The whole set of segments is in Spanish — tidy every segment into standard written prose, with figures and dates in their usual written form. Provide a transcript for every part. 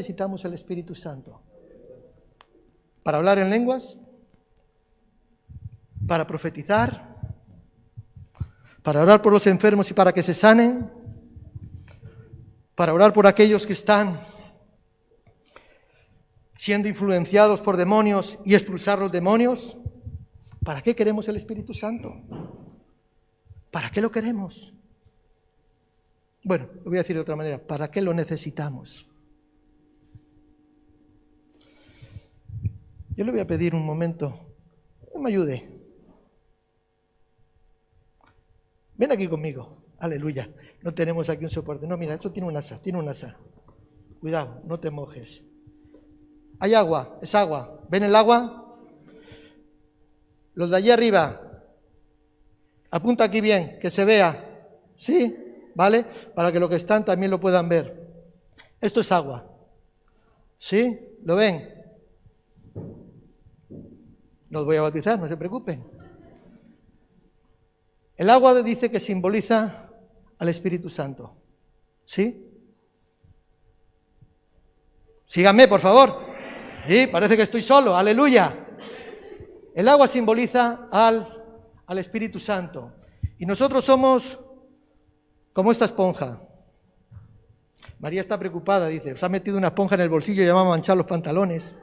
necesitamos el Espíritu Santo? ¿Para hablar en lenguas? ¿Para profetizar? ¿Para orar por los enfermos y para que se sanen? ¿Para orar por aquellos que están siendo influenciados por demonios y expulsar los demonios? ¿Para qué queremos el Espíritu Santo? ¿Para qué lo queremos? Bueno, lo voy a decir de otra manera. ¿Para qué lo necesitamos? Yo le voy a pedir un momento que me ayude. Ven aquí conmigo. Aleluya. No tenemos aquí un soporte. No, mira, esto tiene un asa. Cuidado, no te mojes. Hay agua, es agua. ¿Ven el agua? Los de allí arriba. Apunta aquí bien, que se vea. ¿Sí? ¿Vale? Para que los que están también lo puedan ver. Esto es agua. ¿Sí? ¿Lo ven? No os voy a bautizar, no se preocupen. El agua dice que simboliza al Espíritu Santo. ¿Sí? Síganme, por favor. Sí, parece que estoy solo. Aleluya. El agua simboliza al Espíritu Santo. Y nosotros somos como esta esponja. María está preocupada, dice, os ha metido una esponja en el bolsillo y ya va a manchar los pantalones.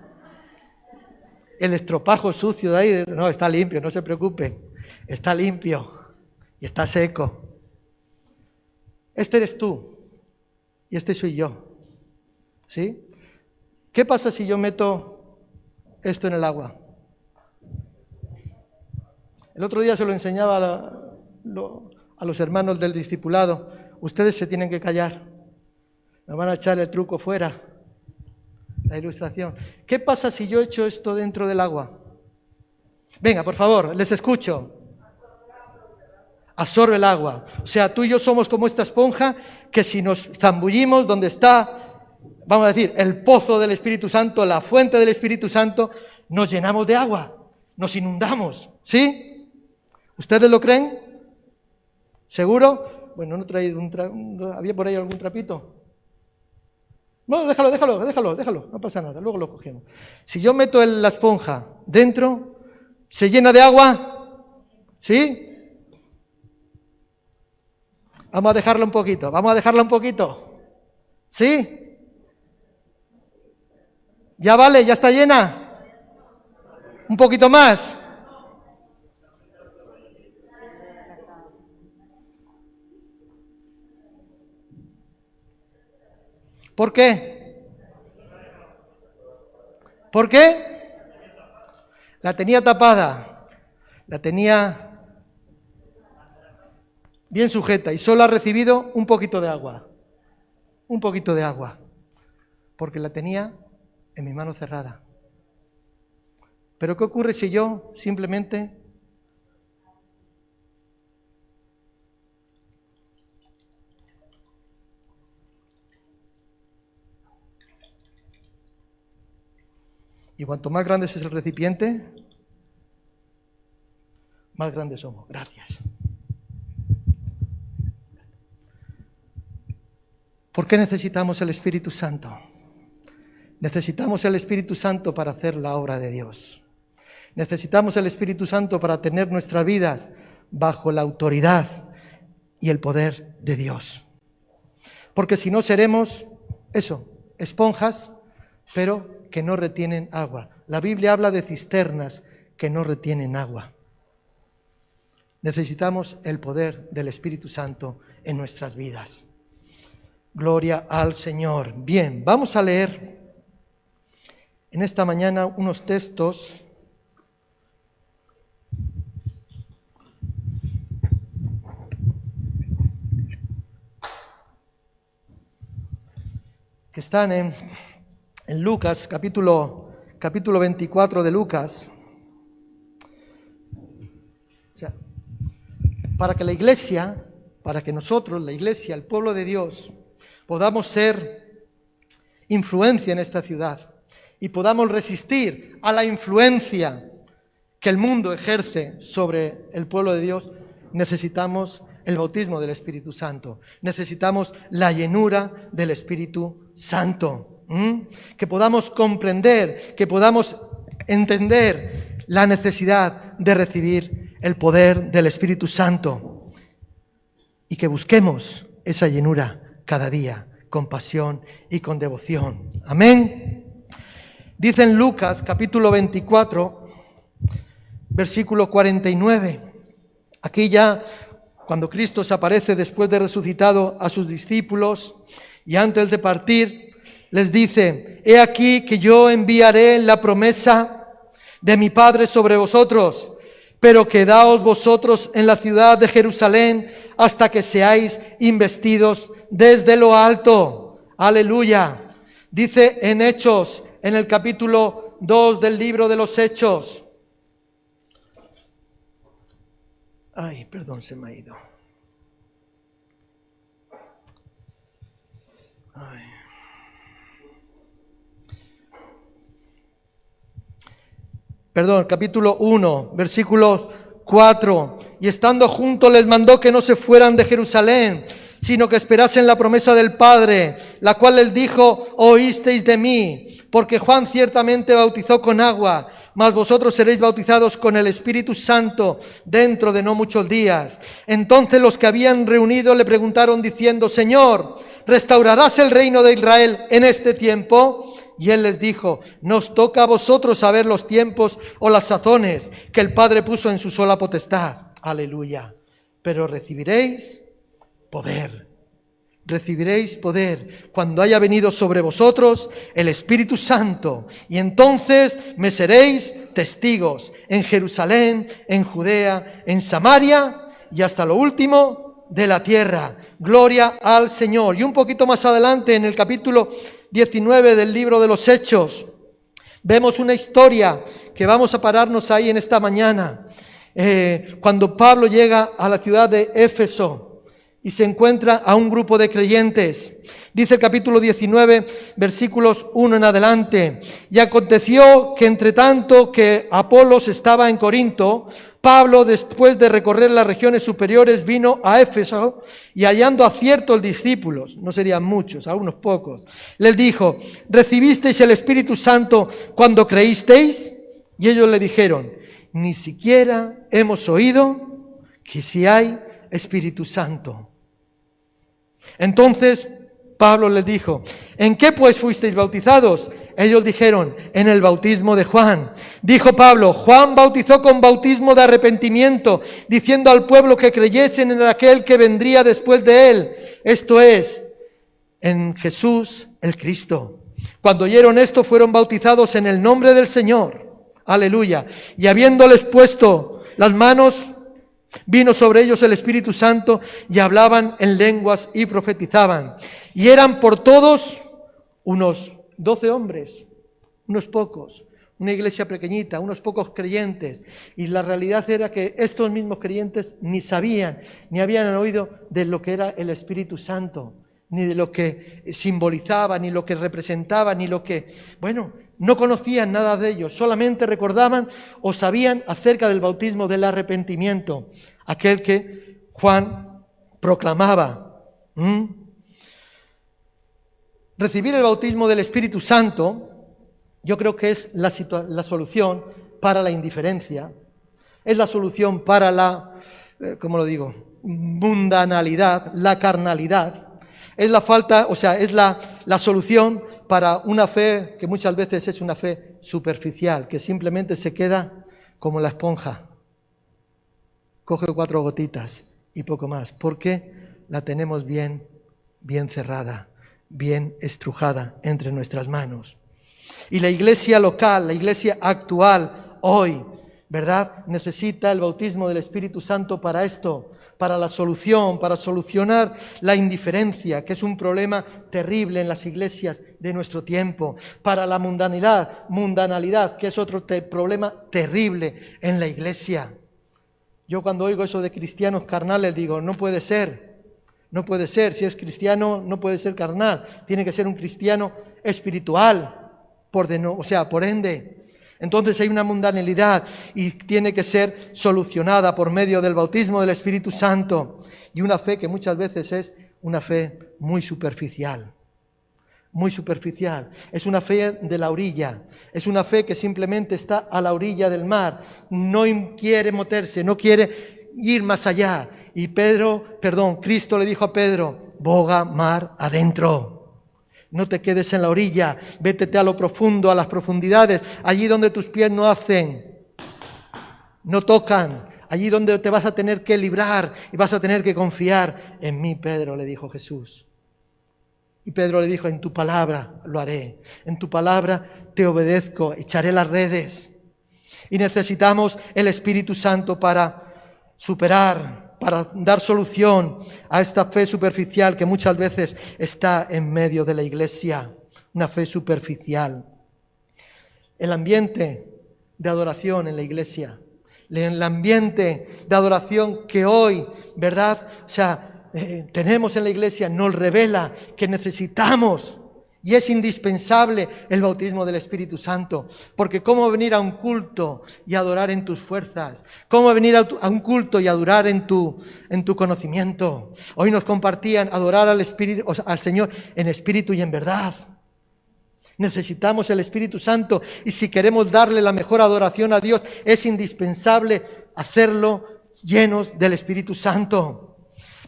El estropajo sucio de ahí, no, está limpio, no se preocupe, está limpio y está seco. Este eres tú y este soy yo, ¿sí? ¿Qué pasa si yo meto esto en el agua? El otro día se lo enseñaba a los hermanos del discipulado. Ustedes se tienen que callar, me van a echar el truco fuera. La ilustración. ¿Qué pasa si yo echo esto dentro del agua? Venga, por favor, les escucho. Absorbe el agua. O sea, tú y yo somos como esta esponja que si nos zambullimos donde está, vamos a decir, el pozo del Espíritu Santo, la fuente del Espíritu Santo, nos llenamos de agua, nos inundamos. ¿Sí? ¿Ustedes lo creen? ¿Seguro? Bueno, no he traído ¿había por ahí algún trapito? No, déjalo, no pasa nada, luego lo cogemos. Si yo meto la esponja dentro, ¿se llena de agua? ¿Sí? Vamos a dejarla un poquito. ¿Sí? ¿Ya vale? ¿Ya está llena? ¿Un poquito más? ¿Por qué? ¿Por qué? La tenía tapada, la tenía bien sujeta y solo ha recibido un poquito de agua, porque la tenía en mi mano cerrada. Pero ¿qué ocurre si yo simplemente y cuanto más grande es el recipiente, más grandes somos? Gracias. ¿Por qué necesitamos el Espíritu Santo? Necesitamos el Espíritu Santo para hacer la obra de Dios. Necesitamos el Espíritu Santo para tener nuestras vidas bajo la autoridad y el poder de Dios. Porque si no seremos, esponjas, pero que no retienen agua. La Biblia habla de cisternas que no retienen agua. Necesitamos el poder del Espíritu Santo en nuestras vidas. Gloria al Señor. Bien, vamos a leer en esta mañana unos textos que están en Lucas, capítulo 24 de Lucas. O sea, para que la iglesia, para que nosotros, la iglesia, el pueblo de Dios, podamos ser influencia en esta ciudad y podamos resistir a la influencia que el mundo ejerce sobre el pueblo de Dios, necesitamos el bautismo del Espíritu Santo, necesitamos la llenura del Espíritu Santo. que podamos comprender, que podamos entender la necesidad de recibir el poder del Espíritu Santo y que busquemos esa llenura cada día con pasión y con devoción. Amén. Dice en Lucas capítulo 24, versículo 49, aquí ya cuando Cristo se aparece después de resucitado a sus discípulos y antes de partir, les dice: he aquí que yo enviaré la promesa de mi Padre sobre vosotros, pero quedaos vosotros en la ciudad de Jerusalén hasta que seáis investidos desde lo alto. Aleluya. Dice en Hechos, en el capítulo 2 del libro de los Hechos. Ay, perdón, se me ha ido. Ay. Perdón, capítulo 1, versículo 4. Y estando juntos les mandó que no se fueran de Jerusalén, sino que esperasen la promesa del Padre, la cual les dijo: oísteis de mí, porque Juan ciertamente bautizó con agua, mas vosotros seréis bautizados con el Espíritu Santo dentro de no muchos días. Entonces los que habían reunido le preguntaron diciendo: Señor, ¿restaurarás el reino de Israel en este tiempo? Y él les dijo: nos toca a vosotros saber los tiempos o las sazones que el Padre puso en su sola potestad. Aleluya. Pero recibiréis poder. Recibiréis poder cuando haya venido sobre vosotros el Espíritu Santo, y entonces me seréis testigos en Jerusalén, en Judea, en Samaria y hasta lo último de la tierra. Gloria al Señor. Y un poquito más adelante, en el capítulo 19 del libro de los Hechos, vemos una historia que vamos a pararnos ahí en esta mañana. Cuando Pablo llega a la ciudad de Éfeso y se encuentra a un grupo de creyentes. Dice el capítulo 19, versículos 1 en adelante: y aconteció que entre tanto que Apolos estaba en Corinto, Pablo, después de recorrer las regiones superiores, vino a Éfeso y hallando a ciertos discípulos, no serían muchos, a unos pocos, les dijo: ¿recibisteis el Espíritu Santo cuando creísteis? Y ellos le dijeron: ni siquiera hemos oído que si hay Espíritu Santo. Entonces Pablo les dijo: ¿en qué pues fuisteis bautizados? Ellos dijeron: en el bautismo de Juan. Dijo Pablo: Juan bautizó con bautismo de arrepentimiento, diciendo al pueblo que creyesen en aquel que vendría después de él, esto es, en Jesús el Cristo. Cuando oyeron esto, fueron bautizados en el nombre del Señor. Aleluya. Y habiéndoles puesto las manos, vino sobre ellos el Espíritu Santo, y hablaban en lenguas y profetizaban. Y eran por todos unos 12 hombres, unos pocos, una iglesia pequeñita, unos pocos creyentes. Y la realidad era que estos mismos creyentes ni sabían, ni habían oído de lo que era el Espíritu Santo, ni de lo que simbolizaba, ni lo que representaba, ni lo que... Bueno, no conocían nada de ello, solamente recordaban o sabían acerca del bautismo del arrepentimiento, aquel que Juan proclamaba. Recibir el bautismo del Espíritu Santo, yo creo que es la solución para la indiferencia, es la solución para la, ¿cómo lo digo?, mundanalidad, la carnalidad, es la falta, o sea, es la solución para una fe que muchas veces es una fe superficial, que simplemente se queda como la esponja. Coge 4 gotitas y poco más, porque la tenemos bien cerrada, bien estrujada entre nuestras manos. Y la iglesia local, la iglesia actual, hoy, ¿verdad?, necesita el bautismo del Espíritu Santo para esto, para la solución, para solucionar la indiferencia, que es un problema terrible en las iglesias de nuestro tiempo, para la mundanalidad, que es otro problema terrible en la iglesia. Yo cuando oigo eso de cristianos carnales digo: no puede ser, si es cristiano no puede ser carnal, tiene que ser un cristiano espiritual, por ende. Entonces hay una mundanalidad y tiene que ser solucionada por medio del bautismo del Espíritu Santo, y una fe que muchas veces es una fe muy superficial. muy superficial. Es una fe de la orilla. Es una fe que simplemente está a la orilla del mar. No quiere meterse, no quiere ir más allá. Y Cristo le dijo a Pedro, boga mar adentro. No te quedes en la orilla, vétete a lo profundo, a las profundidades, allí donde tus pies no tocan, allí donde te vas a tener que librar y vas a tener que confiar en mí, Pedro, le dijo Jesús. Y Pedro le dijo, en tu palabra lo haré, en tu palabra te obedezco, echaré las redes. Y necesitamos el Espíritu Santo para superar, para dar solución a esta fe superficial que muchas veces está en medio de la iglesia, una fe superficial. El ambiente de adoración en la iglesia, el ambiente de adoración que hoy, ¿verdad? Tenemos en la iglesia, nos revela que necesitamos y es indispensable el bautismo del Espíritu Santo. Porque ¿cómo venir a un culto y adorar en tus fuerzas? ¿Cómo venir a un culto y adorar en tu conocimiento? Hoy nos compartían adorar al Señor en espíritu y en verdad. Necesitamos el Espíritu Santo y si queremos darle la mejor adoración a Dios, es indispensable hacerlo llenos del Espíritu Santo.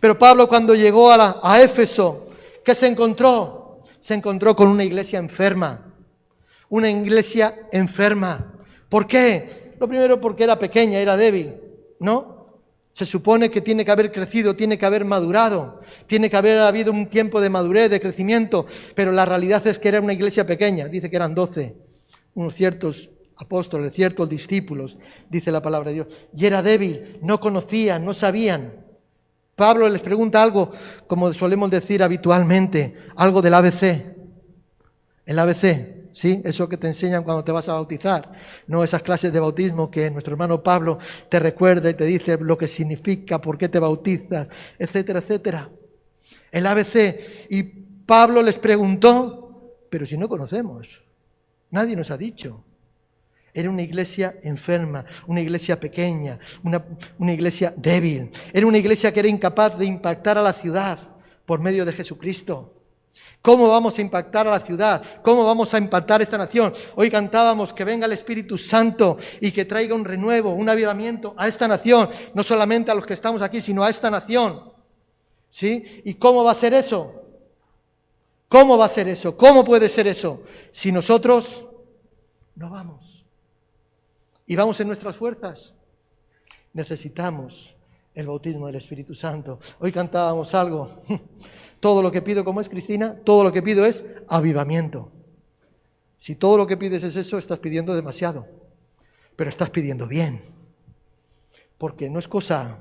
Pero Pablo, cuando llegó a Éfeso, ¿qué se encontró? Se encontró con una iglesia enferma. Una iglesia enferma. ¿Por qué? Lo primero porque era pequeña, era débil, ¿no? Se supone que tiene que haber crecido, tiene que haber madurado, tiene que haber habido un tiempo de madurez, de crecimiento, pero la realidad es que era una iglesia pequeña. Dice que eran 12, unos ciertos apóstoles, ciertos discípulos, dice la palabra de Dios. Y era débil, no conocían, no sabían. Pablo les pregunta algo, como solemos decir habitualmente, algo del ABC. El ABC, ¿sí? Eso que te enseñan cuando te vas a bautizar. No esas clases de bautismo que nuestro hermano Pablo te recuerda y te dice lo que significa, por qué te bautizas, etcétera, etcétera. El ABC. Y Pablo les preguntó, pero si no conocemos, nadie nos ha dicho. Era una iglesia enferma, una iglesia pequeña, una iglesia débil. Era una iglesia que era incapaz de impactar a la ciudad por medio de Jesucristo. ¿Cómo vamos a impactar a la ciudad? ¿Cómo vamos a impactar esta nación? Hoy cantábamos que venga el Espíritu Santo y que traiga un renuevo, un avivamiento a esta nación. No solamente a los que estamos aquí, sino a esta nación. ¿Sí? ¿Y cómo va a ser eso? ¿Cómo va a ser eso? ¿Cómo puede ser eso? Si nosotros no vamos. ¿Y vamos en nuestras fuerzas? Necesitamos el bautismo del Espíritu Santo. Hoy cantábamos algo. Todo lo que pido, ¿cómo es, Cristina? Todo lo que pido es avivamiento. Si todo lo que pides es eso, estás pidiendo demasiado. Pero estás pidiendo bien. Porque no es cosa...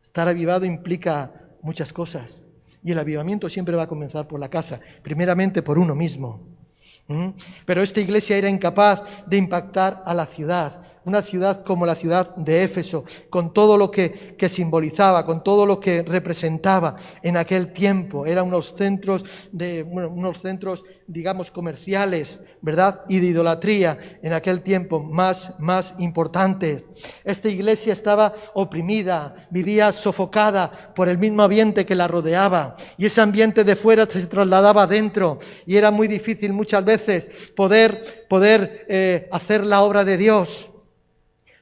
Estar avivado implica muchas cosas. Y el avivamiento siempre va a comenzar por la casa. Primeramente por uno mismo. Pero esta iglesia era incapaz de impactar a la ciudad. Una ciudad como la ciudad de Éfeso, con todo lo que simbolizaba, con todo lo que representaba en aquel tiempo. Eran unos centros, digamos, comerciales, ¿verdad? Y de idolatría en aquel tiempo más importantes. Esta iglesia estaba oprimida, vivía sofocada por el mismo ambiente que la rodeaba. Y ese ambiente de fuera se trasladaba adentro. Y era muy difícil muchas veces poder hacer la obra de Dios.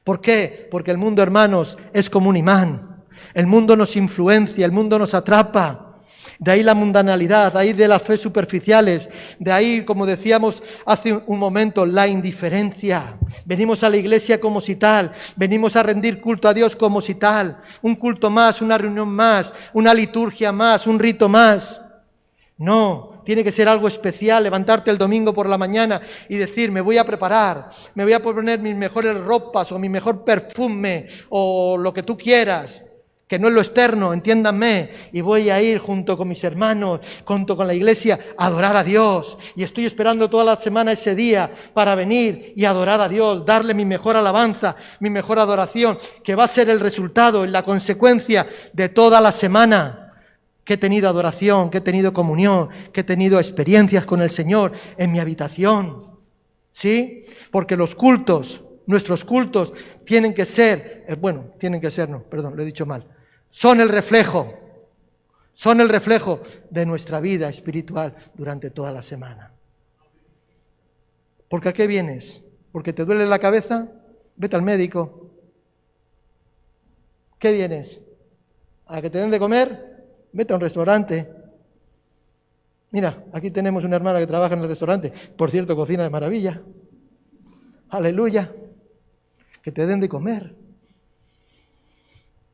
¿Por qué? Porque el mundo, hermanos, es como un imán. El mundo nos influencia, el mundo nos atrapa. De ahí la mundanalidad, de ahí de las fe superficiales, de ahí, como decíamos hace un momento, la indiferencia. Venimos a la iglesia como si tal, venimos a rendir culto a Dios como si tal. Un culto más, una reunión más, una liturgia más, un rito más. No, tiene que ser algo especial, levantarte el domingo por la mañana y decir, me voy a preparar, me voy a poner mis mejores ropas o mi mejor perfume o lo que tú quieras, que no es lo externo, entiéndanme, y voy a ir junto con mis hermanos, junto con la iglesia, a adorar a Dios. Y estoy esperando toda la semana ese día para venir y adorar a Dios, darle mi mejor alabanza, mi mejor adoración, que va a ser el resultado, la consecuencia de toda la semana. Que he tenido adoración, que he tenido comunión, que he tenido experiencias con el Señor en mi habitación. ¿Sí? Porque los cultos, nuestros cultos, tienen que ser, lo he dicho mal, son el reflejo Son el reflejo de nuestra vida espiritual durante toda la semana. ¿Porque a qué vienes? ¿Porque te duele la cabeza? Vete al médico. ¿Qué vienes? ¿A que te den de comer? Vete a un restaurante. Mira, aquí tenemos una hermana que trabaja en el restaurante. Por cierto, cocina de maravilla. Aleluya. Que te den de comer.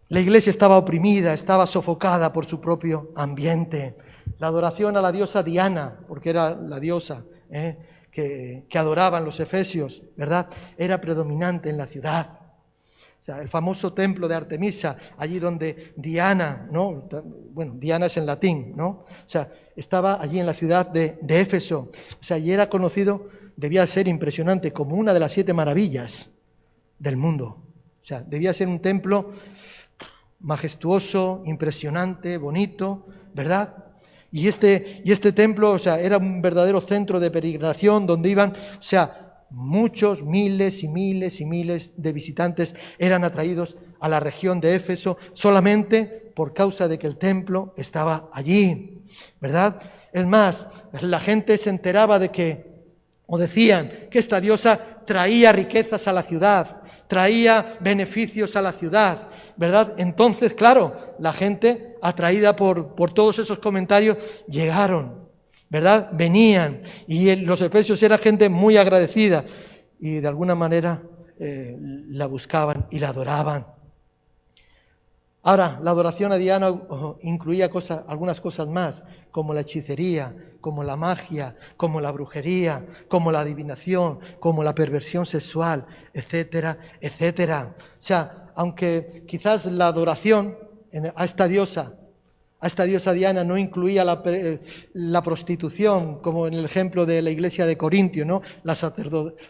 La iglesia estaba oprimida, estaba sofocada por su propio ambiente. La adoración a la diosa Diana, porque era la diosa que adoraban los efesios, ¿verdad? Era predominante en la ciudad. O sea, el famoso templo de Artemisa, allí donde Diana, ¿no? Bueno, Diana es en latín, ¿no? O sea, estaba allí en la ciudad de Éfeso. O sea, y era conocido, debía ser impresionante, como una de las 7 maravillas del mundo. O sea, debía ser un templo majestuoso, impresionante, bonito, ¿verdad? Y este templo, o sea, era un verdadero centro de peregrinación donde iban, o sea, muchos, miles y miles y miles de visitantes eran atraídos a la región de Éfeso solamente por causa de que el templo estaba allí, ¿verdad? Es más, la gente se enteraba de que, o decían, que esta diosa traía riquezas a la ciudad, traía beneficios a la ciudad, ¿verdad? Entonces, claro, la gente, atraída por todos esos comentarios, llegaron, ¿verdad? Venían, y los efesios eran gente muy agradecida, y de alguna manera la buscaban y la adoraban. Ahora, la adoración a Diana incluía algunas cosas más, como la hechicería, como la magia, como la brujería, como la adivinación, como la perversión sexual, etcétera, etcétera. O sea, aunque quizás la adoración a esta diosa Diana no incluía la prostitución, como en el ejemplo de la iglesia de Corintio, ¿no? Las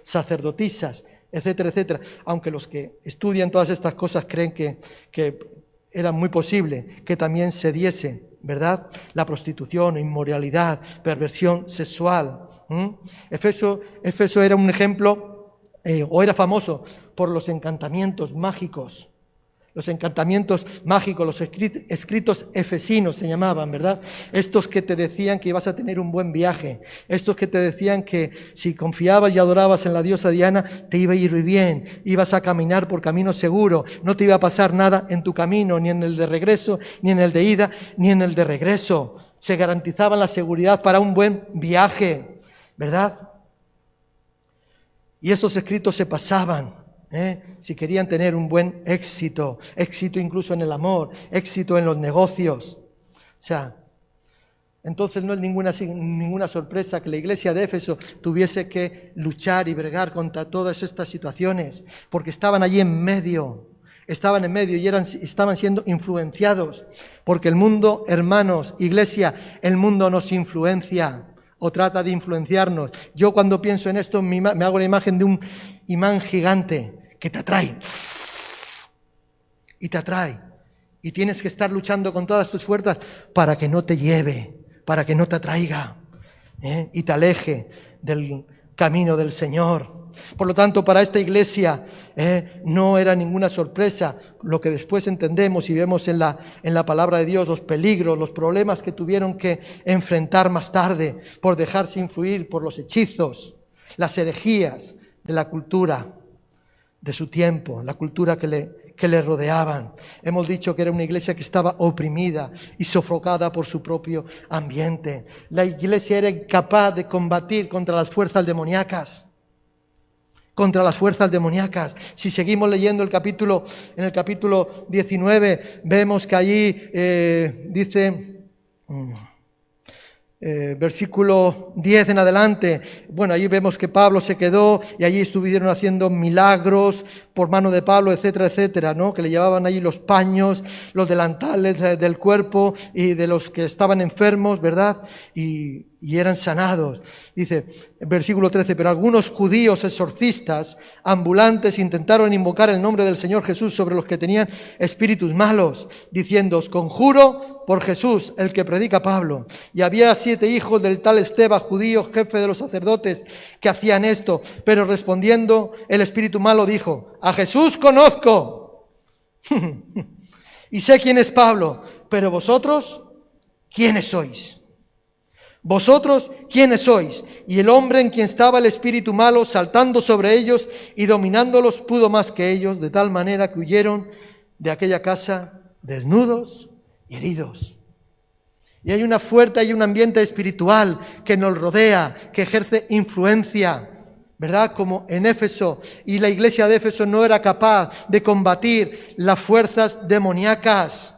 sacerdotisas, etcétera, etcétera. Aunque los que estudian todas estas cosas creen que era muy posible que también se diese, ¿verdad? La prostitución, inmoralidad, perversión sexual. Éfeso era un ejemplo, o era famoso por los encantamientos mágicos. Los encantamientos mágicos, los escritos efesinos se llamaban, ¿verdad? Estos que te decían que ibas a tener un buen viaje, estos que te decían que si confiabas y adorabas en la diosa Diana, te iba a ir bien, ibas a caminar por camino seguro, no te iba a pasar nada en tu camino, ni en el de regreso, ni en el de ida, ni en el de regreso. Se garantizaban la seguridad para un buen viaje, ¿verdad? Y estos escritos se pasaban. Si querían tener un buen éxito incluso en el amor, éxito en los negocios. O sea, entonces no es ninguna sorpresa que la iglesia de Éfeso tuviese que luchar y bregar contra todas estas situaciones, porque estaban allí en medio y estaban siendo influenciados, porque el mundo, hermanos, iglesia, el mundo nos influencia o trata de influenciarnos. Yo cuando pienso en esto me hago la imagen de un imán gigante que te atrae y te atrae, y tienes que estar luchando con todas tus fuerzas para que no te lleve, para que no te atraiga y te aleje del camino del Señor. Por lo tanto, para esta iglesia no era ninguna sorpresa lo que después entendemos y vemos en la palabra de Dios, los peligros, los problemas que tuvieron que enfrentar más tarde por dejarse influir por los hechizos, las herejías de la cultura de su tiempo, la cultura que le rodeaban. Hemos dicho que era una iglesia que estaba oprimida y sofocada por su propio ambiente. La iglesia era incapaz de combatir contra las fuerzas demoníacas. Si seguimos leyendo en el capítulo 19, vemos que allí dice... versículo 10 en adelante, bueno, allí vemos que Pablo se quedó y allí estuvieron haciendo milagros por mano de Pablo, etcétera, etcétera, ¿no? Que le llevaban allí los paños, los delantales del cuerpo y de los que estaban enfermos, ¿verdad? Y eran sanados. Dice, versículo 13, pero algunos judíos exorcistas ambulantes intentaron invocar el nombre del Señor Jesús sobre los que tenían espíritus malos, diciendo, os conjuro por Jesús, el que predica Pablo. Y había 7 hijos del tal Esteban, judío, jefe de los sacerdotes, que hacían esto. Pero respondiendo, el espíritu malo dijo, a Jesús conozco y sé quién es Pablo, pero vosotros ¿quiénes sois? Vosotros, ¿quiénes sois? Y el hombre en quien estaba el espíritu malo, saltando sobre ellos y dominándolos, pudo más que ellos, de tal manera que huyeron de aquella casa desnudos y heridos. Y hay un ambiente espiritual que nos rodea, que ejerce influencia, ¿verdad? Como en Éfeso. Y la iglesia de Éfeso no era capaz de combatir las fuerzas demoníacas.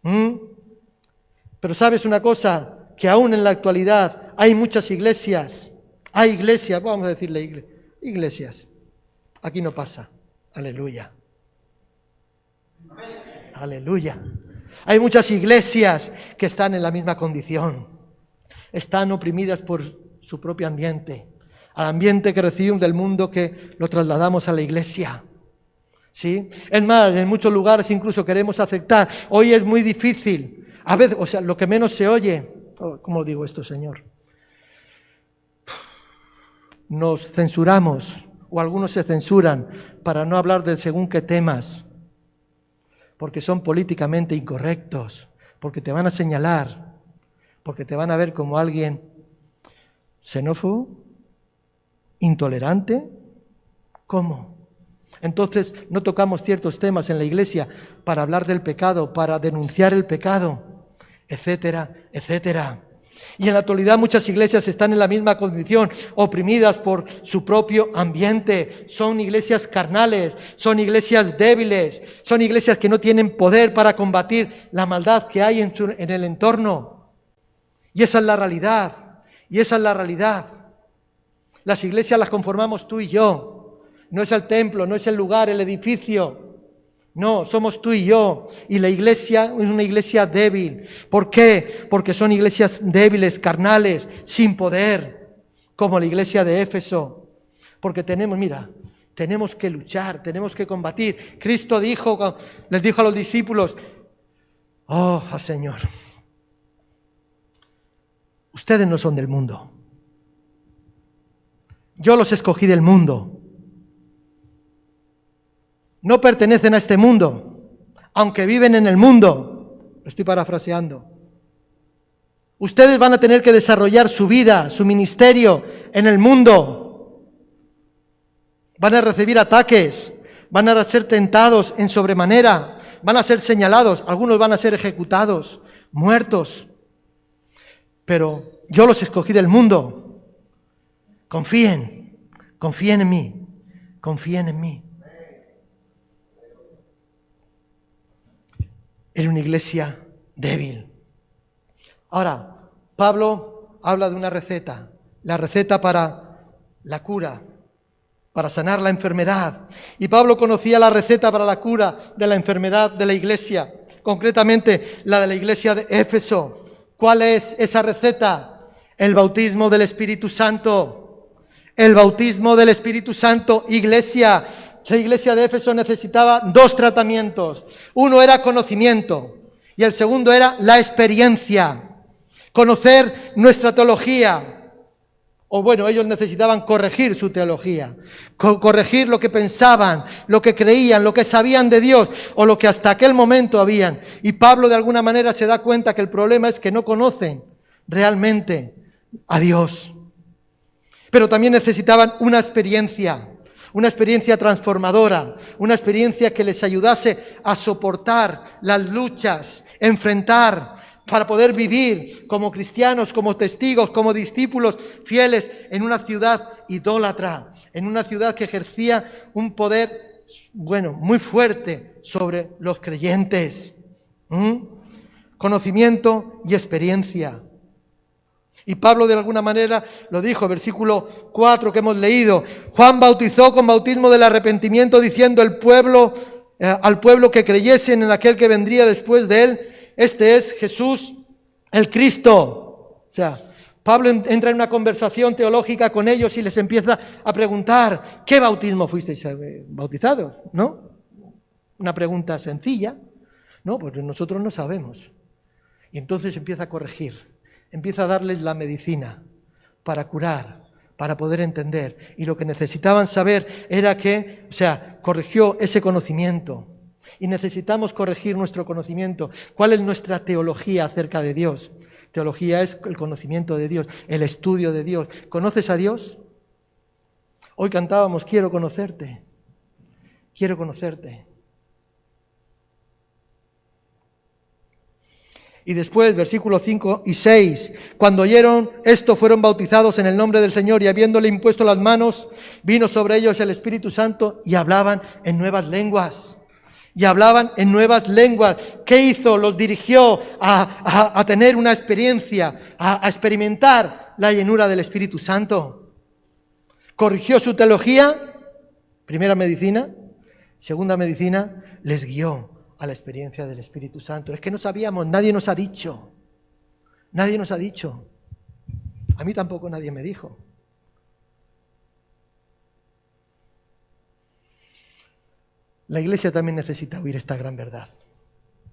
Pero ¿sabes una cosa? Que aún en la actualidad hay muchas iglesias. Hay iglesias, vamos a decirle iglesias. Aquí no pasa. Aleluya. Aleluya. Hay muchas iglesias que están en la misma condición. Están oprimidas por su propio ambiente. Al ambiente que recibimos del mundo que lo trasladamos a la iglesia. ¿Sí? Es más, en muchos lugares incluso queremos aceptar. Hoy es muy difícil. A veces, o sea, lo que menos se oye. ¿Cómo digo esto, Señor? Nos censuramos, o algunos se censuran, para no hablar de según qué temas. Porque son políticamente incorrectos, porque te van a señalar, porque te van a ver como alguien xenófobo, intolerante. ¿Cómo? Entonces no tocamos ciertos temas en la iglesia para hablar del pecado, para denunciar el pecado, etcétera, etcétera. Y en la actualidad muchas iglesias están en la misma condición, oprimidas por su propio ambiente. Son iglesias carnales, son iglesias débiles, son iglesias que no tienen poder para combatir la maldad que hay en el entorno. Y esa es la realidad, y esa es la realidad. Las iglesias las conformamos tú y yo. No es el templo, no es el lugar, el edificio. No, somos tú y yo. Y la iglesia es una iglesia débil. ¿Por qué? Porque son iglesias débiles, carnales, sin poder, como la iglesia de Éfeso. Porque tenemos que luchar, tenemos que combatir. Cristo les dijo a los discípulos, Señor, ustedes no son del mundo. Yo los escogí del mundo. No pertenecen a este mundo, aunque viven en el mundo. Lo estoy parafraseando. Ustedes van a tener que desarrollar su vida, su ministerio en el mundo. Van a recibir ataques, van a ser tentados en sobremanera, van a ser señalados, algunos van a ser ejecutados, muertos. Pero yo los escogí del mundo. Confíen en mí, confíen en mí. Era una iglesia débil. Ahora, Pablo habla de una receta, la receta para la cura, para sanar la enfermedad. Y Pablo conocía la receta para la cura de la enfermedad de la iglesia, concretamente la de la iglesia de Éfeso. ¿Cuál es esa receta? El bautismo del Espíritu Santo. El bautismo del Espíritu Santo, iglesia. La iglesia de Éfeso necesitaba dos tratamientos. Uno era conocimiento y el segundo era la experiencia. Conocer nuestra teología. Ellos necesitaban corregir su teología. Corregir lo que pensaban, lo que creían, lo que sabían de Dios o lo que hasta aquel momento habían. Y Pablo de alguna manera se da cuenta que el problema es que no conocen realmente a Dios. Pero también necesitaban una experiencia transformadora, una experiencia que les ayudase a soportar las luchas, enfrentar, para poder vivir como cristianos, como testigos, como discípulos fieles en una ciudad idólatra, en una ciudad que ejercía un poder, muy fuerte sobre los creyentes. Conocimiento y experiencia. Y Pablo de alguna manera lo dijo, versículo 4 que hemos leído. Juan bautizó con bautismo del arrepentimiento diciendo al pueblo que creyesen en aquel que vendría después de él. Este es Jesús el Cristo. O sea, Pablo entra en una conversación teológica con ellos y les empieza a preguntar, ¿qué bautismo fuisteis bautizados? ¿No? Una pregunta sencilla. No, pues nosotros no sabemos. Y entonces empieza a corregir. Empieza a darles la medicina para curar, para poder entender. Y lo que necesitaban saber era corrigió ese conocimiento. Y necesitamos corregir nuestro conocimiento. ¿Cuál es nuestra teología acerca de Dios? Teología es el conocimiento de Dios, el estudio de Dios. ¿Conoces a Dios? Hoy cantábamos, quiero conocerte. Quiero conocerte. Y después, versículos 5 y 6, cuando oyeron esto, fueron bautizados en el nombre del Señor, y habiéndole impuesto las manos, vino sobre ellos el Espíritu Santo, y hablaban en nuevas lenguas. Y hablaban en nuevas lenguas. ¿Qué hizo? Los dirigió a tener una experiencia, a experimentar la llenura del Espíritu Santo. Corrigió su teología, primera medicina. Segunda medicina, les guió a la experiencia del Espíritu Santo. Es que no sabíamos, nadie nos ha dicho. Nadie nos ha dicho. A mí tampoco nadie me dijo. La Iglesia también necesita oír esta gran verdad.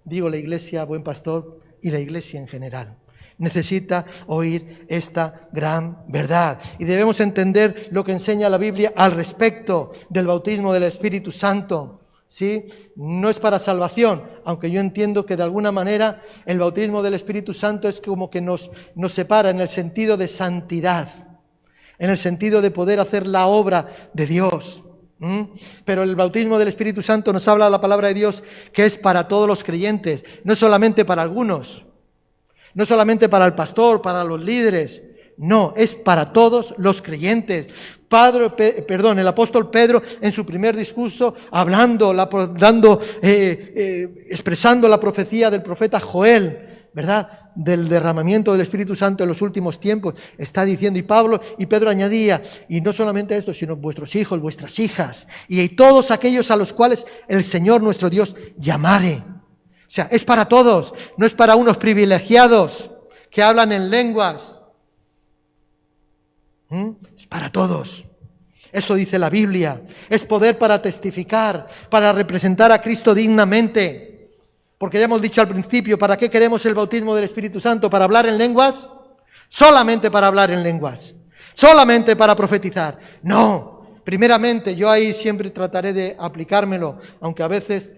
Digo la Iglesia, buen pastor, y la Iglesia en general. Necesita oír esta gran verdad. Y debemos entender lo que enseña la Biblia al respecto del bautismo del Espíritu Santo. ¿Sí? No es para salvación, aunque yo entiendo que de alguna manera el bautismo del Espíritu Santo es como que nos separa en el sentido de santidad, en el sentido de poder hacer la obra de Dios. Pero el bautismo del Espíritu Santo nos habla la palabra de Dios que es para todos los creyentes, no solamente para algunos, no solamente para el pastor, para los líderes, no, es para todos los creyentes. El apóstol Pedro en su primer discurso, expresando la profecía del profeta Joel, ¿verdad?, del derramamiento del Espíritu Santo en los últimos tiempos, está diciendo, y Pedro añadía, y no solamente esto, sino vuestros hijos, vuestras hijas, y todos aquellos a los cuales el Señor nuestro Dios llamare. O sea, es para todos, no es para unos privilegiados que hablan en lenguas. Es para todos. Eso dice la Biblia. Es poder para testificar, para representar a Cristo dignamente. Porque ya hemos dicho al principio, ¿para qué queremos el bautismo del Espíritu Santo? ¿Para hablar en lenguas? Solamente para hablar en lenguas. Solamente para profetizar. No. Primeramente, yo ahí siempre trataré de aplicármelo, aunque a veces,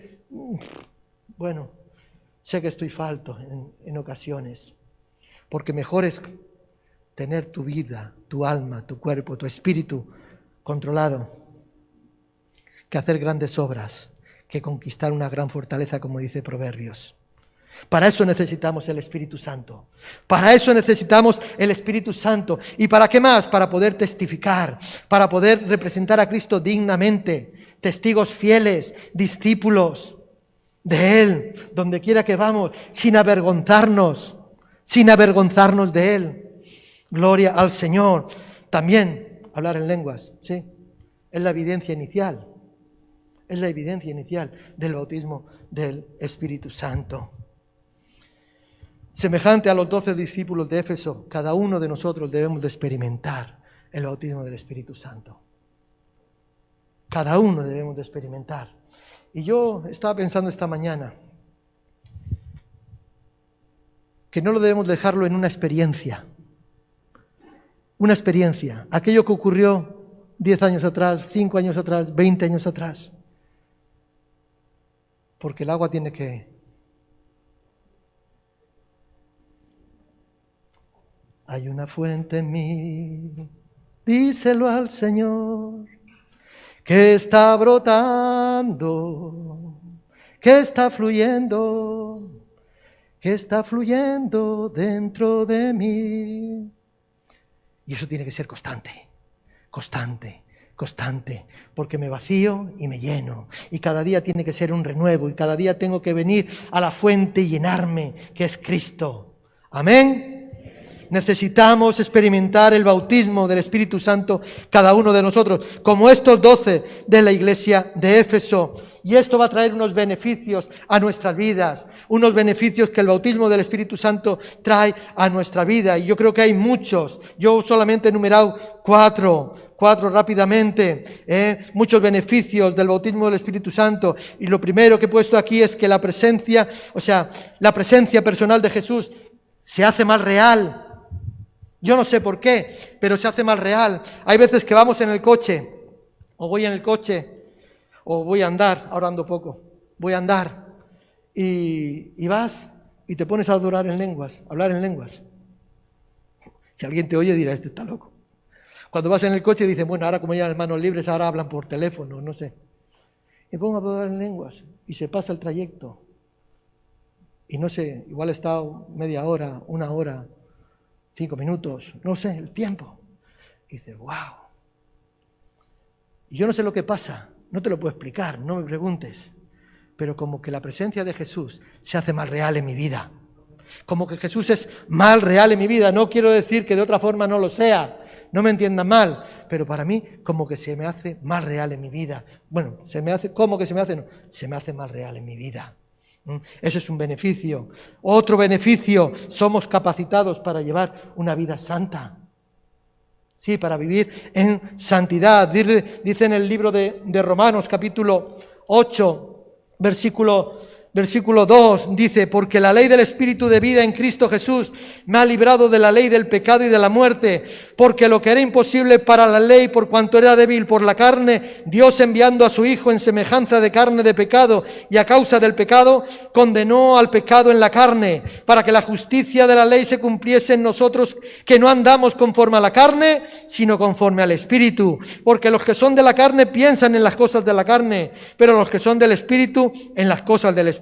sé que estoy falto en ocasiones. Porque mejor es tener tu vida, tu alma, tu cuerpo, tu espíritu controlado, que hacer grandes obras, que conquistar una gran fortaleza, como dice Proverbios. Para eso necesitamos el Espíritu Santo. Para eso necesitamos el Espíritu Santo. ¿Y para qué más? Para poder testificar, para poder representar a Cristo dignamente, testigos fieles, discípulos de Él, donde quiera que vamos, sin avergonzarnos de Él. Gloria al Señor. También hablar en lenguas, ¿sí? Es la evidencia inicial. Es la evidencia inicial del bautismo del Espíritu Santo. Semejante a los 12 discípulos de Éfeso, cada uno de nosotros debemos de experimentar el bautismo del Espíritu Santo. Cada uno debemos de experimentar. Y yo estaba pensando esta mañana que no lo debemos dejarlo en una experiencia. Una experiencia, aquello que ocurrió 10 años atrás, 5 años atrás, 20 años atrás. Porque el agua tiene que... Hay una fuente en mí, díselo al Señor, que está brotando, que está fluyendo dentro de mí. Y eso tiene que ser constante, porque me vacío y me lleno. Y cada día tiene que ser un renuevo, y cada día tengo que venir a la fuente y llenarme, que es Cristo. Amén. Necesitamos experimentar el bautismo del Espíritu Santo, cada uno de nosotros, como estos 12 de la iglesia de Éfeso. Y esto va a traer unos beneficios a nuestras vidas, unos beneficios que el bautismo del Espíritu Santo trae a nuestra vida. Y yo creo que hay muchos. Yo solamente he enumerado cuatro rápidamente, muchos beneficios del bautismo del Espíritu Santo. Y lo primero que he puesto aquí es que la presencia personal de Jesús se hace más real. Yo no sé por qué, pero se hace más real. Hay veces que vamos en el coche, o voy en el coche, o voy a andar, ahora ando poco, voy a andar, y vas y te pones a hablar en lenguas, Si alguien te oye dirá, este está loco. Cuando vas en el coche dicen, bueno, ahora como ya las manos libres, ahora hablan por teléfono, no sé. Me pongo a hablar en lenguas y se pasa el trayecto. Y no sé, igual he estado media hora, 1 hora, 5 minutos, no sé, el tiempo. Y dices, wow. Y yo no sé lo que pasa, no te lo puedo explicar, no me preguntes. Pero como que la presencia de Jesús se hace más real en mi vida. Como que Jesús es más real en mi vida. No quiero decir que de otra forma no lo sea. No me entiendan mal, pero para mí como que se me hace más real en mi vida. Bueno, se me hace más real en mi vida. Ese es un beneficio. Otro beneficio, somos capacitados para llevar una vida santa. Sí, para vivir en santidad. Dice en el libro de Romanos, capítulo 8, versículo 2, dice, porque la ley del Espíritu de vida en Cristo Jesús me ha librado de la ley del pecado y de la muerte, porque lo que era imposible para la ley, por cuanto era débil por la carne, Dios enviando a su Hijo en semejanza de carne de pecado y a causa del pecado, condenó al pecado en la carne, para que la justicia de la ley se cumpliese en nosotros, que no andamos conforme a la carne, sino conforme al Espíritu, porque los que son de la carne piensan en las cosas de la carne, pero los que son del Espíritu en las cosas del Espíritu,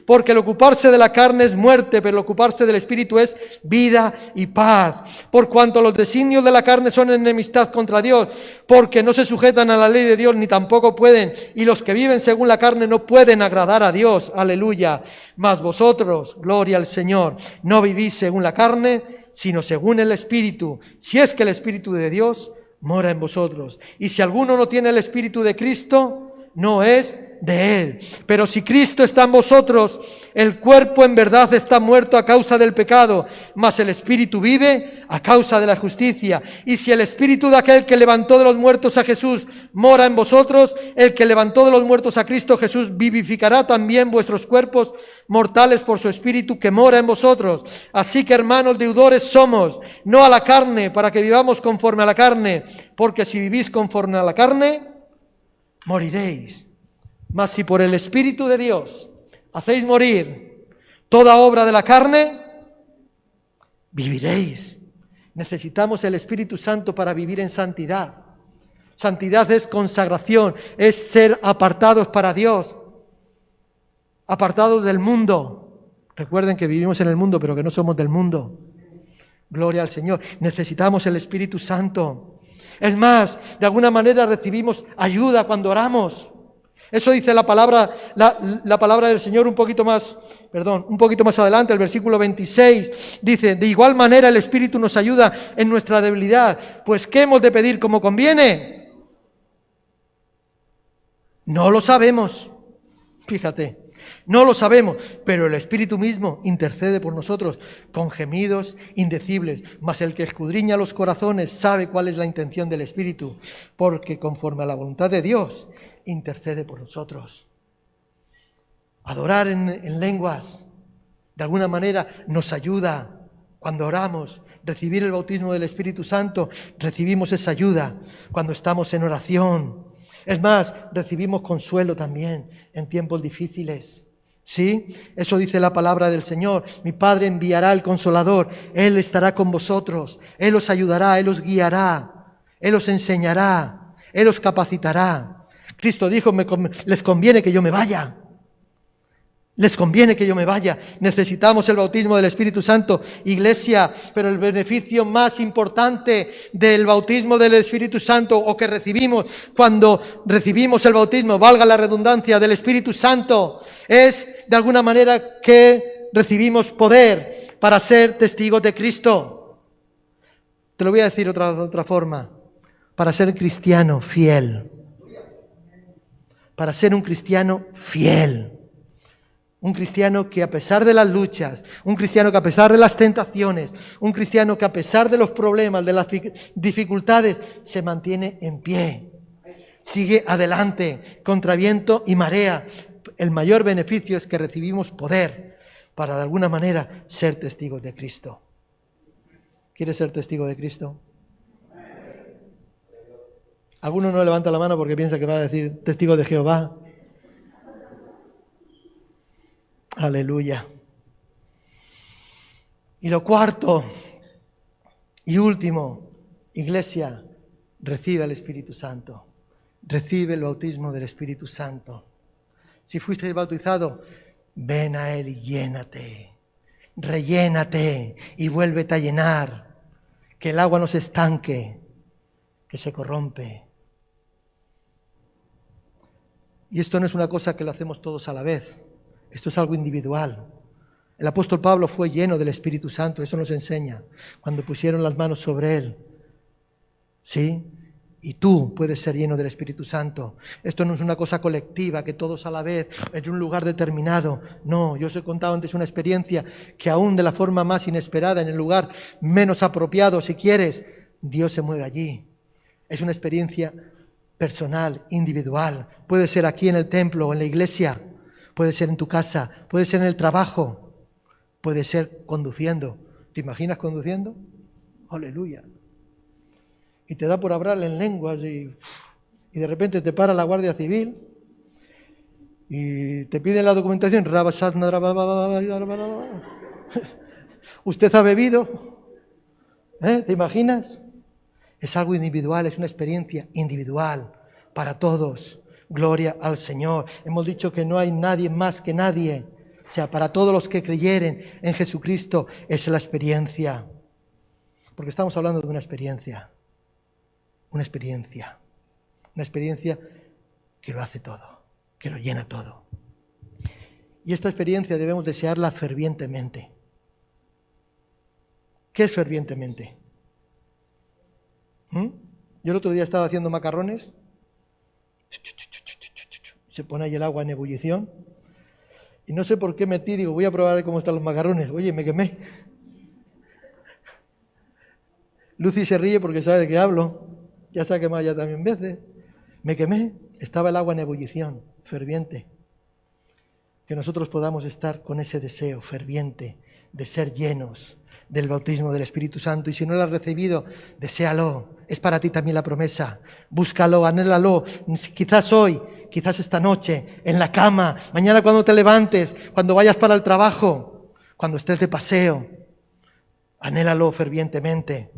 porque el ocuparse de la carne es muerte, pero el ocuparse del Espíritu es vida y paz, por cuanto los designios de la carne son enemistad contra Dios, porque no se sujetan a la ley de Dios, ni tampoco pueden, y los que viven según la carne no pueden agradar a Dios, aleluya. Mas vosotros, gloria al Señor, no vivís según la carne, sino según el Espíritu, si es que el Espíritu de Dios mora en vosotros. Y si alguno no tiene el Espíritu de Cristo, no es de Él. Pero si Cristo está en vosotros, el cuerpo en verdad está muerto a causa del pecado, mas el Espíritu vive a causa de la justicia. Y si el Espíritu de aquel que levantó de los muertos a Jesús mora en vosotros, el que levantó de los muertos a Cristo Jesús vivificará también vuestros cuerpos mortales por su Espíritu que mora en vosotros. Así que, hermanos, deudores somos, no a la carne, para que vivamos conforme a la carne, porque si vivís conforme a la carne, moriréis. Mas si por el Espíritu de Dios hacéis morir toda obra de la carne, viviréis. Necesitamos el Espíritu Santo para vivir en santidad. Santidad es consagración, es ser apartados para Dios, apartados del mundo. Recuerden que vivimos en el mundo, pero que no somos del mundo. Gloria al Señor. Necesitamos el Espíritu Santo. Es más, de alguna manera recibimos ayuda cuando oramos. Eso dice la palabra del Señor un poquito más adelante, el versículo 26, dice, de igual manera el Espíritu nos ayuda en nuestra debilidad, pues ¿qué hemos de pedir como conviene? No lo sabemos, fíjate, no lo sabemos, pero el Espíritu mismo intercede por nosotros con gemidos indecibles, mas el que escudriña los corazones sabe cuál es la intención del Espíritu, porque conforme a la voluntad de Dios, intercede por nosotros. Adorar en lenguas, de alguna manera, nos ayuda cuando oramos. Recibir el bautismo del Espíritu Santo, recibimos esa ayuda cuando estamos en oración. Es más, recibimos consuelo también en tiempos difíciles. ¿Sí? Eso dice la palabra del Señor. Mi Padre enviará al Consolador. Él estará con vosotros. Él os ayudará, Él os guiará. Él os enseñará. Él os capacitará. Cristo dijo, les conviene que yo me vaya. Les conviene que yo me vaya. Necesitamos el bautismo del Espíritu Santo, iglesia, pero el beneficio más importante del bautismo del Espíritu Santo, o que recibimos cuando recibimos el bautismo, valga la redundancia, del Espíritu Santo, es de alguna manera que recibimos poder para ser testigos de Cristo. Te lo voy a decir de otra forma, para ser cristiano fiel. Para ser un cristiano fiel. Un cristiano que a pesar de las luchas, un cristiano que a pesar de las tentaciones, un cristiano que a pesar de los problemas, de las dificultades, se mantiene en pie. Sigue adelante, contra viento y marea. El mayor beneficio es que recibimos poder para de alguna manera ser testigos de Cristo. ¿Quieres ser testigo de Cristo? Alguno no levanta la mano porque piensa que va a decir testigo de Jehová. Aleluya. Y lo cuarto Y último, iglesia, recibe el Espíritu Santo. Recibe el bautismo del Espíritu Santo. Si fuiste bautizado, ven a Él y llénate. Rellénate y vuélvete a llenar. Que el agua no se estanque, que se corrompe. Y esto no es una cosa que lo hacemos todos a la vez. Esto es algo individual. El apóstol Pablo fue lleno del Espíritu Santo, eso nos enseña, cuando pusieron las manos sobre él. ¿Sí? Y tú puedes ser lleno del Espíritu Santo. Esto no es una cosa colectiva, que todos a la vez, en un lugar determinado. No, yo os he contado antes una experiencia que aún de la forma más inesperada, en el lugar menos apropiado, si quieres, Dios se mueve allí. Es una experiencia personal, individual. Puede ser aquí en el templo o en la iglesia, puede ser en tu casa, puede ser en el trabajo. Puede ser conduciendo. ¿Te imaginas conduciendo? Aleluya. Y te da por hablarle en lenguas y de repente te para la Guardia Civil y te pide la documentación. ¿Usted ha bebido? ¿Te imaginas? Es algo individual, es una experiencia individual para todos. Gloria al Señor. Hemos dicho que no hay nadie más que nadie. O sea, para todos los que creyeren en Jesucristo es la experiencia. Porque estamos hablando de una experiencia. Una experiencia. Una experiencia que lo hace todo, que lo llena todo. Y esta experiencia debemos desearla fervientemente. ¿Qué es fervientemente? Yo el otro día estaba haciendo macarrones. Se pone ahí el agua en ebullición. Y no sé por qué metí, digo, voy a probar cómo están los macarrones. Oye, me quemé. Lucy se ríe porque sabe de qué hablo. Ya se ha quemado ya también veces. Me quemé. Estaba el agua en ebullición, ferviente. Que nosotros podamos estar con ese deseo ferviente de ser llenos del bautismo del Espíritu Santo. Y si no lo has recibido, deséalo. Es para ti también la promesa. Búscalo, anhélalo. Quizás hoy, quizás esta noche, en la cama, mañana cuando te levantes, cuando vayas para el trabajo, cuando estés de paseo. Anhélalo fervientemente.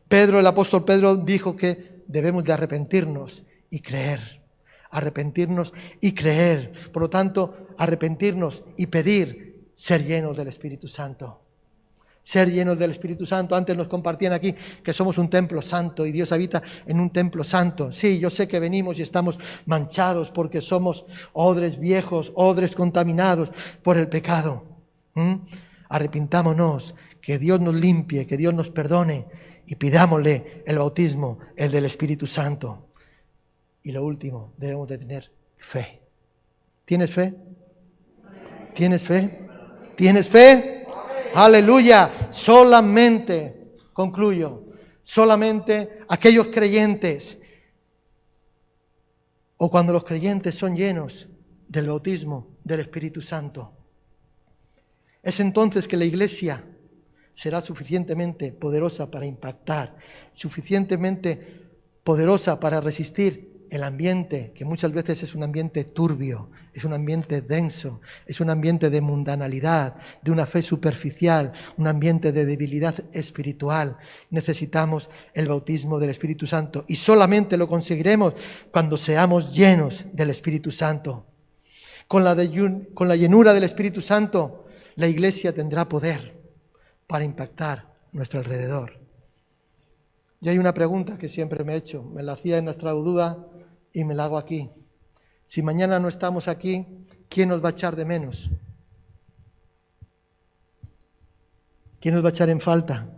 Pedro, el apóstol Pedro, dijo que debemos de arrepentirnos y creer. Arrepentirnos y creer. Por lo tanto, arrepentirnos y pedir ser llenos del Espíritu Santo. Ser llenos del Espíritu Santo. Antes nos compartían aquí que somos un templo santo y Dios habita en un templo santo. Sí, yo sé que venimos y estamos manchados porque somos odres viejos, odres contaminados por el pecado. Arrepintámonos, que Dios nos limpie, que Dios nos perdone y pidámosle el bautismo, el del Espíritu Santo. Y lo último, debemos de tener fe. ¿Tienes fe? ¿Tienes fe? ¿Tienes fe? Aleluya. Solamente, concluyo, solamente aquellos creyentes, o cuando los creyentes son llenos del bautismo del Espíritu Santo, es entonces que la iglesia será suficientemente poderosa para impactar, suficientemente poderosa para resistir el ambiente, que muchas veces es un ambiente turbio, es un ambiente denso, es un ambiente de mundanalidad, de una fe superficial, un ambiente de debilidad espiritual. Necesitamos el bautismo del Espíritu Santo y solamente lo conseguiremos cuando seamos llenos del Espíritu Santo. Con la llenura del Espíritu Santo, la iglesia tendrá poder para impactar nuestro alrededor. Y hay una pregunta que siempre me he hecho, me la hacía en Extremadura y me la hago aquí. Si mañana no estamos aquí, ¿quién nos va a echar de menos? ¿Quién nos va a echar en falta?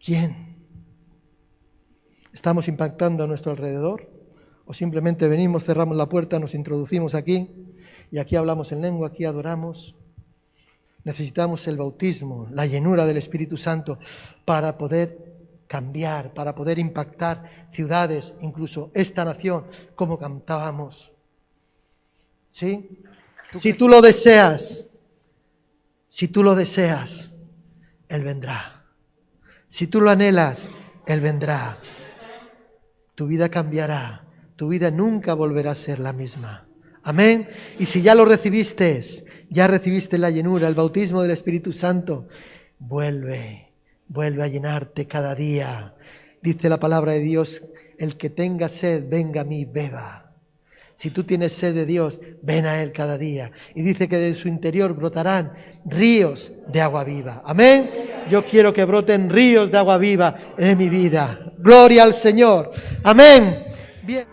¿Quién? ¿Estamos impactando a nuestro alrededor? ¿O simplemente venimos, cerramos la puerta, nos introducimos aquí y aquí hablamos en lengua, aquí adoramos? Necesitamos el bautismo, la llenura del Espíritu Santo para poder cambiar, para poder impactar ciudades, incluso esta nación, como cantábamos. ¿Sí? Si tú lo deseas, Él vendrá. Si tú lo anhelas, Él vendrá. Tu vida cambiará, tu vida nunca volverá a ser la misma. Amén. Y si ya lo recibiste ya recibiste la llenura, el bautismo del Espíritu Santo, vuelve a llenarte cada día. Dice la palabra de Dios, el que tenga sed, venga a mí, beba. Si tú tienes sed de Dios, ven a Él cada día. Y dice que de su interior brotarán ríos de agua viva. Amén. Yo quiero que broten ríos de agua viva en mi vida. Gloria al Señor. Amén. Bien.